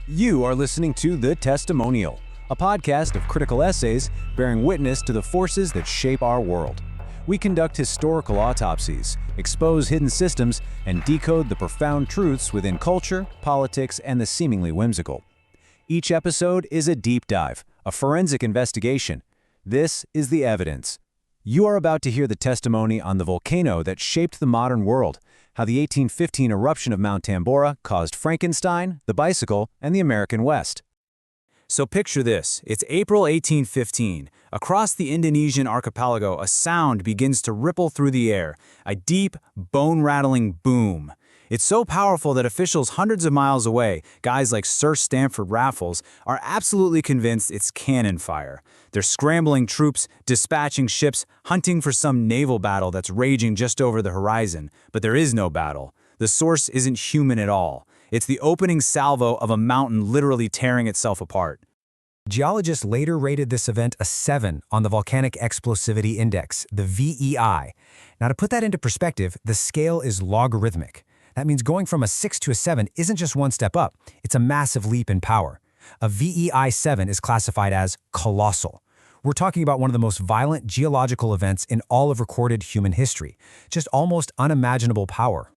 You are listening to The Testimonial, a podcast of critical essays bearing witness to the forces that shape our world. We conduct historical autopsies, expose hidden systems, and decode the profound truths within culture, politics, and the seemingly whimsical. Each episode is a deep dive, a forensic investigation. This is the evidence. You are about to hear the testimony on the volcano that shaped the modern world, how the 1815 eruption of Mount Tambora caused Frankenstein, the bicycle, and the American West. So picture this, it's April 1815. Across the Indonesian archipelago, a sound begins to ripple through the air, a deep, bone-rattling boom. It's so powerful that officials hundreds of miles away, guys like Sir Stamford Raffles, are absolutely convinced it's cannon fire. They're scrambling troops, dispatching ships, hunting for some naval battle that's raging just over the horizon. But there is no battle. The source isn't human at all. It's the opening salvo of a mountain literally tearing itself apart. Geologists later rated this event a 7 on the Volcanic Explosivity Index, the VEI. Now, to put that into perspective, the scale is logarithmic. That means going from a 6 to a 7 isn't just one step up, it's a massive leap in power. A VEI 7 is classified as colossal. We're talking about one of the most violent geological events in all of recorded human history. Just almost unimaginable power.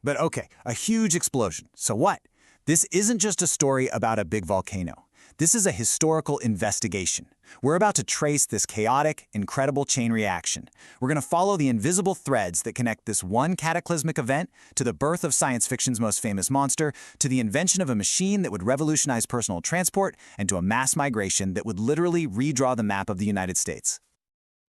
But okay, a huge explosion. So what? This isn't just a story about a big volcano. This is a historical investigation. We're about to trace this chaotic, incredible chain reaction. We're going to follow the invisible threads that connect this one cataclysmic event to the birth of science fiction's most famous monster, to the invention of a machine that would revolutionize personal transport, and to a mass migration that would literally redraw the map of the United States.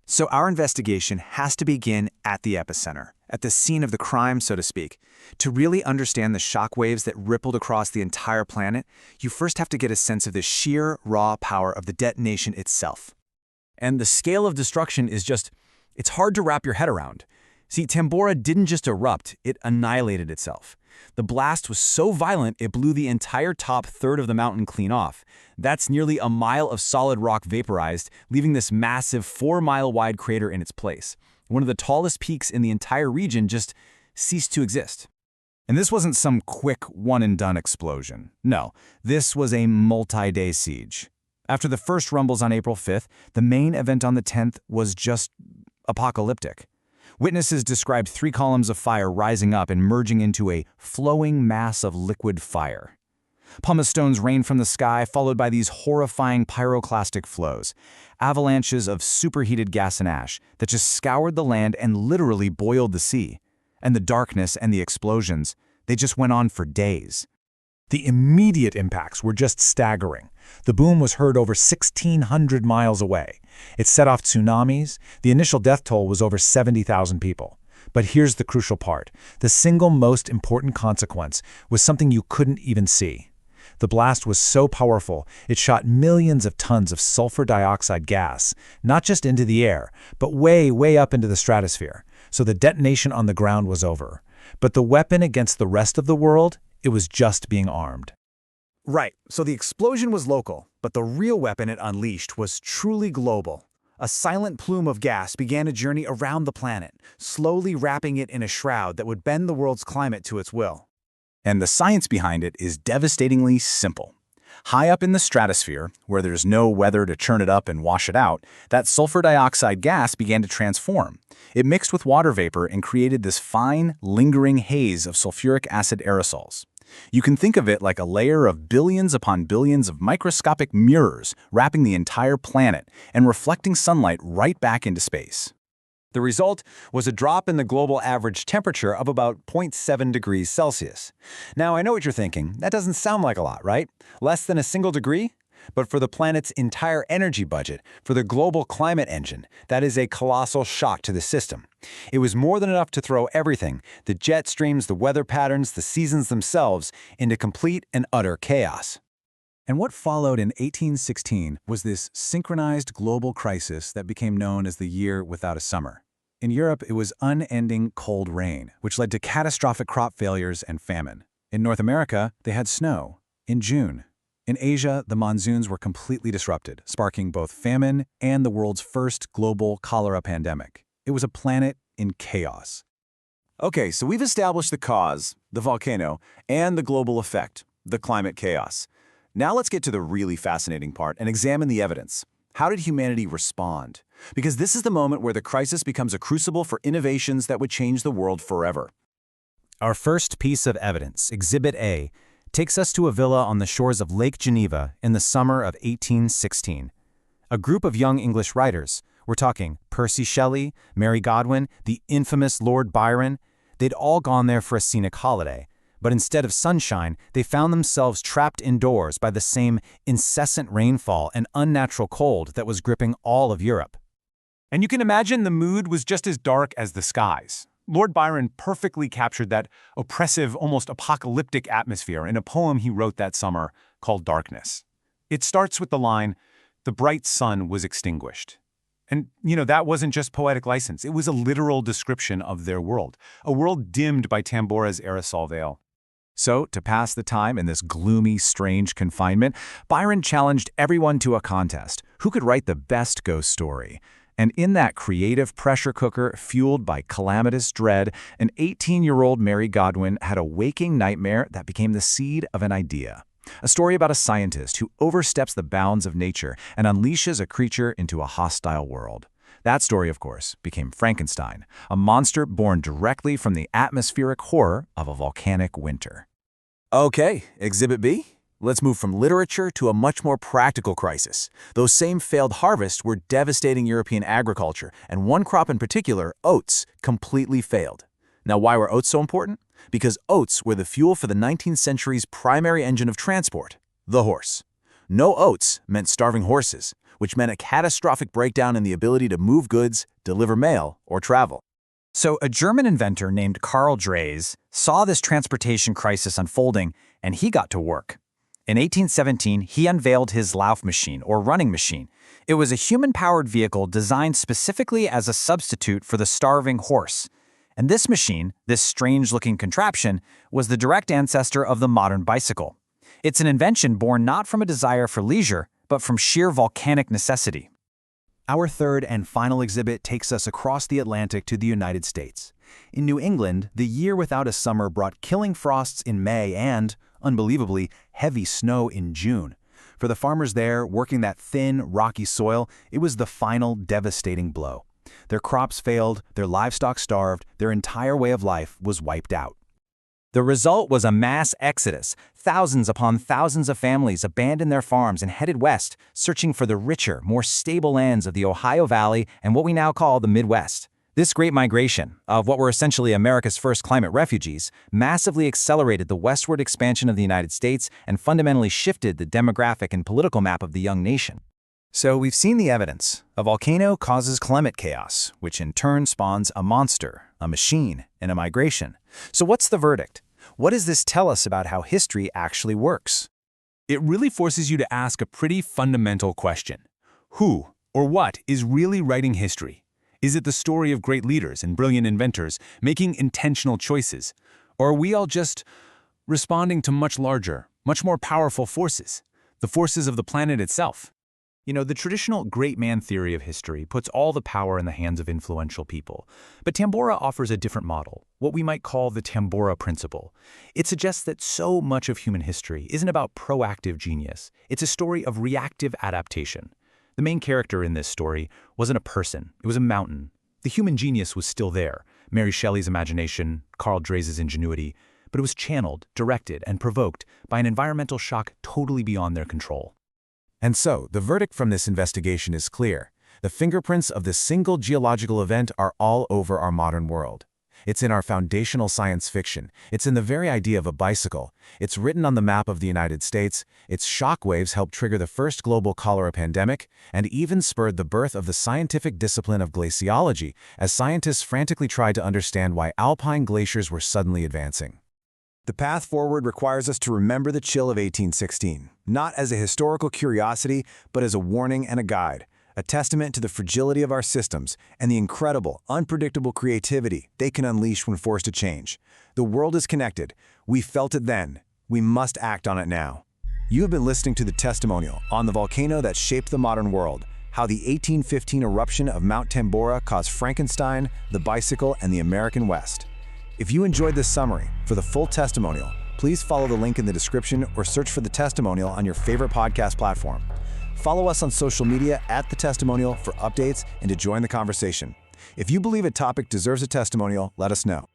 So our investigation has to begin at the epicenter, at the scene of the crime, so to speak. To really understand the shockwaves that rippled across the entire planet, you first have to get a sense of the sheer, raw power of the detonation itself. And the scale of destruction is it's hard to wrap your head around. See, Tambora didn't just erupt, it annihilated itself. The blast was so violent it blew the entire top third of the mountain clean off. That's nearly a mile of solid rock vaporized, leaving this massive 4-mile-wide crater in its place. One of the tallest peaks in the entire region just ceased to exist. And this wasn't some quick one-and-done explosion. No, this was a multi-day siege. After the first rumbles on April 5th, the main event on the 10th was just apocalyptic. Witnesses described 3 columns of fire rising up and merging into a flowing mass of liquid fire. Pumice stones rained from the sky, followed by these horrifying pyroclastic flows, avalanches of superheated gas and ash that just scoured the land and literally boiled the sea. And the darkness and the explosions, they just went on for days. The immediate impacts were just staggering. The boom was heard over 1,600 miles away. It set off tsunamis. The initial death toll was over 70,000 people. But here's the crucial part. The single most important consequence was something you couldn't even see. The blast was so powerful, it shot millions of tons of sulfur dioxide gas, not just into the air, but way, way up into the stratosphere. So the detonation on the ground was over. But the weapon against the rest of the world, it was just being armed. Right, so the explosion was local, but the real weapon it unleashed was truly global. A silent plume of gas began a journey around the planet, slowly wrapping it in a shroud that would bend the world's climate to its will. And the science behind it is devastatingly simple. High up in the stratosphere, where there's no weather to churn it up and wash it out, that sulfur dioxide gas began to transform. It mixed with water vapor and created this fine, lingering haze of sulfuric acid aerosols. You can think of it like a layer of billions upon billions of microscopic mirrors wrapping the entire planet and reflecting sunlight right back into space. The result was a drop in the global average temperature of about 0.7 degrees Celsius. Now, I know what you're thinking. That doesn't sound like a lot, right? Less than a single degree? But for the planet's entire energy budget, for the global climate engine, that is a colossal shock to the system. It was more than enough to throw everything, the jet streams, the weather patterns, the seasons themselves, into complete and utter chaos. And what followed in 1816 was this synchronized global crisis that became known as the Year Without a Summer. In Europe, it was unending cold rain, which led to catastrophic crop failures and famine. In North America, they had snow in June. In Asia, the monsoons were completely disrupted, sparking both famine and the world's first global cholera pandemic. It was a planet in chaos. Okay, so we've established the cause, the volcano, and the global effect, the climate chaos. Now let's get to the really fascinating part and examine the evidence. How did humanity respond? Because this is the moment where the crisis becomes a crucible for innovations that would change the world forever. Our first piece of evidence, Exhibit A, takes us to a villa on the shores of Lake Geneva in the summer of 1816. A group of young English writers, we're talking Percy Shelley, Mary Godwin, the infamous Lord Byron, they'd all gone there for a scenic holiday. But instead of sunshine, they found themselves trapped indoors by the same incessant rainfall and unnatural cold that was gripping all of Europe. And you can imagine the mood was just as dark as the skies. Lord Byron perfectly captured that oppressive, almost apocalyptic atmosphere in a poem he wrote that summer called Darkness. It starts with the line, "The bright sun was extinguished." And, that wasn't just poetic license. It was a literal description of their world, a world dimmed by Tambora's aerosol veil. So, to pass the time in this gloomy, strange confinement, Byron challenged everyone to a contest. Who could write the best ghost story? And in that creative pressure cooker fueled by calamitous dread, an 18-year-old Mary Godwin had a waking nightmare that became the seed of an idea. A story about a scientist who oversteps the bounds of nature and unleashes a creature into a hostile world. That story, of course, became Frankenstein, a monster born directly from the atmospheric horror of a volcanic winter. Okay, Exhibit B. Let's move from literature to a much more practical crisis. Those same failed harvests were devastating European agriculture, and one crop in particular, oats, completely failed. Now, why were oats so important? Because oats were the fuel for the 19th century's primary engine of transport, the horse. No oats meant starving horses, which meant a catastrophic breakdown in the ability to move goods, deliver mail, or travel. So a German inventor named Karl Draisine saw this transportation crisis unfolding, and he got to work. In 1817, he unveiled his Lauf machine, or running machine. It was a human-powered vehicle designed specifically as a substitute for the starving horse. And this machine, this strange-looking contraption, was the direct ancestor of the modern bicycle. It's an invention born not from a desire for leisure, but from sheer volcanic necessity. Our third and final exhibit takes us across the Atlantic to the United States. In New England, the year without a summer brought killing frosts in May and, unbelievably, heavy snow in June. For the farmers there, working that thin, rocky soil, it was the final devastating blow. Their crops failed, their livestock starved, their entire way of life was wiped out. The result was a mass exodus. Thousands upon thousands of families abandoned their farms and headed west, searching for the richer, more stable lands of the Ohio Valley and what we now call the Midwest. This great migration, of what were essentially America's first climate refugees, massively accelerated the westward expansion of the United States and fundamentally shifted the demographic and political map of the young nation. So we've seen the evidence. A volcano causes climate chaos, which in turn spawns a monster, a machine, and a migration. So what's the verdict? What does this tell us about how history actually works? It really forces you to ask a pretty fundamental question. Who, or what, is really writing history? Is it the story of great leaders and brilliant inventors making intentional choices? Or are we all just responding to much larger, much more powerful forces? The forces of the planet itself? The traditional great man theory of history puts all the power in the hands of influential people. But Tambora offers a different model, what we might call the Tambora principle. It suggests that so much of human history isn't about proactive genius. It's a story of reactive adaptation. The main character in this story wasn't a person, it was a mountain. The human genius was still there, Mary Shelley's imagination, Karl Draise's ingenuity, but it was channeled, directed, and provoked by an environmental shock totally beyond their control. And so, the verdict from this investigation is clear. The fingerprints of this single geological event are all over our modern world. It's in our foundational science fiction. It's in the very idea of a bicycle. It's written on the map of the United States. Its shockwaves helped trigger the first global cholera pandemic and even spurred the birth of the scientific discipline of glaciology as scientists frantically tried to understand why alpine glaciers were suddenly advancing. The path forward requires us to remember the chill of 1816, not as a historical curiosity, but as a warning and a guide, a testament to the fragility of our systems and the incredible, unpredictable creativity they can unleash when forced to change. The world is connected. We felt it then. We must act on it now. You have been listening to the testimonial on the volcano that shaped the modern world, how the 1815 eruption of Mount Tambora caused Frankenstein, the bicycle, and the American West. If you enjoyed this summary, for the full testimonial, please follow the link in the description or search for The Testimonial on your favorite podcast platform. Follow us on social media at The Testimonial for updates and to join the conversation. If you believe a topic deserves a testimonial, let us know.